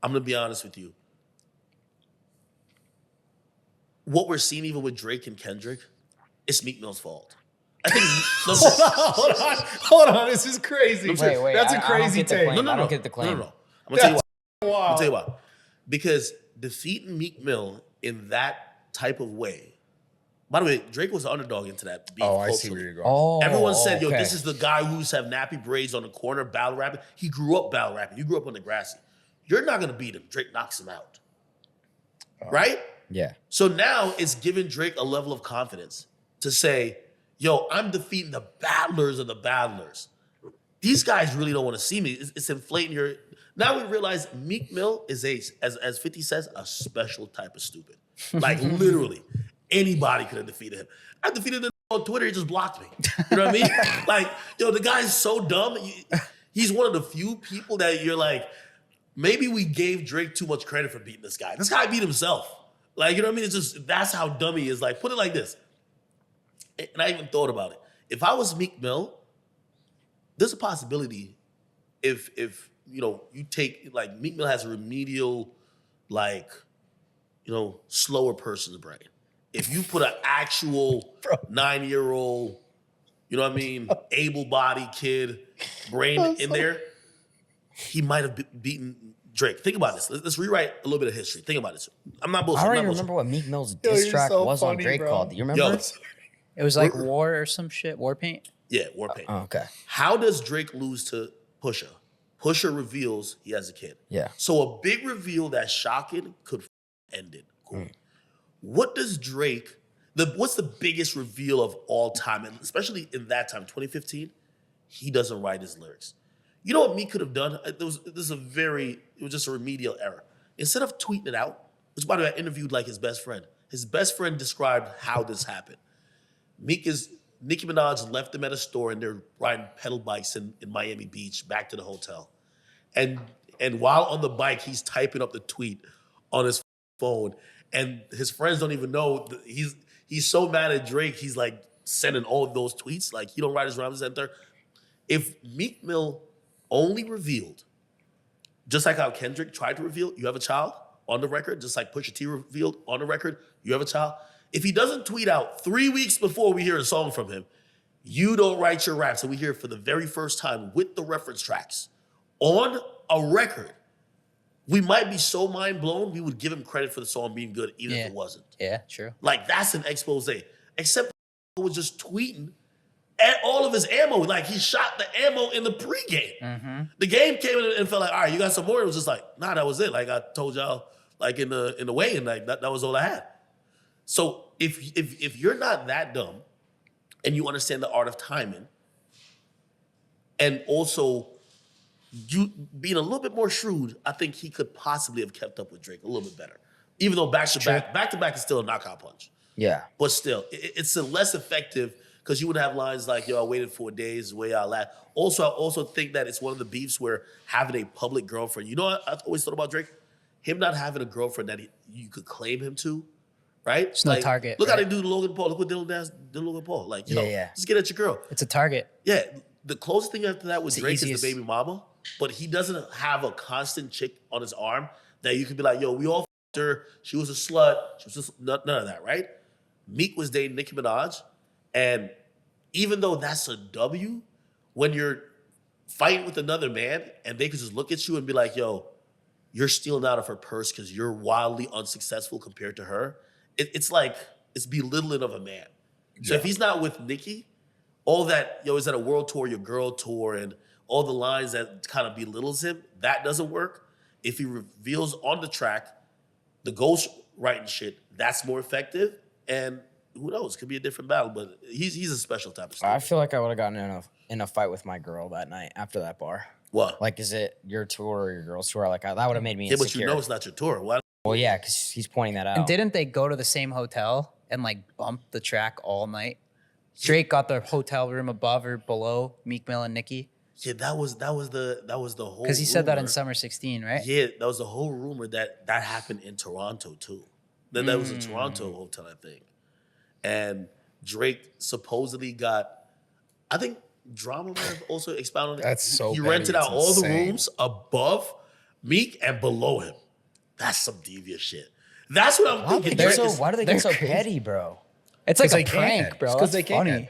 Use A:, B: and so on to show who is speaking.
A: I'm gonna be honest with you. What we're seeing even with Drake and Kendrick, it's Meek Mill's fault. I think.
B: Hold on. This is crazy.
C: Wait.
B: That's a crazy take.
C: I don't get the claim.
A: No. I'm gonna tell you why.
B: Wow.
A: I'm gonna tell you why. Because defeating Meek Mill in that type of way. By the way, Drake was the underdog into that beef.
B: Oh, I see where you're going.
C: Oh,
A: Everyone said, yo, this is the guy who used to have nappy braids on the corner, battle rapping. He grew up battle rapping. You grew up on the grassy. You're not going to beat him. Drake knocks him out. Right?
C: Yeah.
A: So now it's giving Drake a level of confidence to say, yo, I'm defeating the battlers of the battlers. These guys really don't want to see me. It's inflating your... Now we realize Meek Mill is, as 50 says, a special type of stupid. Like, literally. Anybody could have defeated him. I defeated him on Twitter. He just blocked me. You know what I mean? Like, yo, the guy's so dumb. He's one of the few people that you're like, maybe we gave Drake too much credit for beating this guy. This guy beat himself. Like, you know what I mean? It's just, that's how dumb he is. Like, put it like this. And I even thought about it. If I was Meek Mill, there's a possibility if you know, you take, like, Meek Mill has a remedial, like, you know, slower person's brain. If you put an actual 9-year-old, you know what I mean, able-bodied kid brain in there, he might have beaten Drake. Think about this. Let's rewrite a little bit of history. Think about this. I'm not bullshit.
C: I don't even remember what Meek Mill's diss track was on Drake called. Do you remember?
D: It was like War or some shit. War Paint?
A: Yeah, War Paint.
C: Oh, okay.
A: How does Drake lose to Pusha? Pusha reveals he has a kid.
C: Yeah.
A: So a big reveal that's shocking could end it. Cool. What does Drake, what's the biggest reveal of all time, and especially in that time, 2015? He doesn't write his lyrics. You know what Meek could have done? It was just a remedial error. Instead of tweeting it out, which by the way, I interviewed like his best friend. His best friend described how this happened. Nicki Minaj left them at a store and they're riding pedal bikes in Miami Beach back to the hotel. And while on the bike, he's typing up the tweet on his phone. And his friends don't even know. He's so mad at Drake, he's like sending all of those tweets. Like, he don't write his rhymes center. If Meek Mill only revealed, just like how Kendrick tried to reveal, you have a child on the record, just like Pusha T revealed on the record, you have a child. If he doesn't tweet out 3 weeks before we hear a song from him, you don't write your raps, and we hear it for the very first time with the reference tracks on a record, we might be so mind blown, we would give him credit for the song being good, even if it wasn't.
D: Yeah, true.
A: Like, that's an expose. Except was just tweeting at all of his ammo. Like, he shot the ammo in the pregame. Mm-hmm. The game came in and felt like, all right, you got some more? It was just like, nah, that was it. Like, I told y'all, like, in the weigh-in, like, that was all I had. So if you're not that dumb and you understand the art of timing, and also you being a little bit more shrewd, I think he could possibly have kept up with Drake a little bit better. Even though back to back is still a knockout punch.
C: Yeah.
A: But still, it's a less effective because you would have lines like, yo, I waited 4 days, the way I laugh. Also, I also think that it's one of the beefs where having a public girlfriend, you know what I've always thought about Drake? Him not having a girlfriend that you could claim him to, right?
D: It's no target.
A: Look how they do Logan Paul. Look what Dylan did Logan Paul. Like, you know, just get at your girl.
D: It's a target.
A: Yeah. The closest thing after that with Drake is the baby mama, but he doesn't have a constant chick on his arm that you could be like, yo, we all f***ed her. She was a slut. She was just none of that, right? Meek was dating Nicki Minaj, and even though that's a W, when you're fighting with another man and they could just look at you and be like, yo, you're stealing out of her purse because you're wildly unsuccessful compared to her, it's like, it's belittling of a man. So if he's not with Nicki, all that, yo, is at a world tour, your girl tour, and all the lines that kind of belittles him, that doesn't work. If he reveals on the track the ghost writing shit, that's more effective. And who knows, could be a different battle, but he's a special type of stuff.
C: I feel like I would have gotten in a fight with my girl that night after that bar.
A: What?
C: Like, is it your tour or your girl's tour? Like, that would have made me insecure.
A: But you know it's not your tour. Why?
C: Well, yeah, because he's pointing that out.
D: And didn't they go to the same hotel and like bump the track all night? Drake got the hotel room above or below Meek Mill and Nicki.
A: Yeah, that was the whole.
D: Because he said that in Summer 16, right?
A: Yeah, that was the whole rumor that happened in Toronto too. That was a Toronto hotel, I think. And Drake supposedly got, I think Drama might have also expounded on it.
B: That's so
A: He
B: petty,
A: rented out all the
B: insane.
A: rooms above Meek and below him. That's some devious shit. That's what I'm thinking.
C: Why
A: Drake
C: do
A: is-
C: they get so
D: they're crazy.
C: petty, bro?
D: It's like
B: 'Cause
D: a
B: they
D: prank,
B: can.
D: bro.
B: It's 'cause
D: It's
B: they can.
D: funny.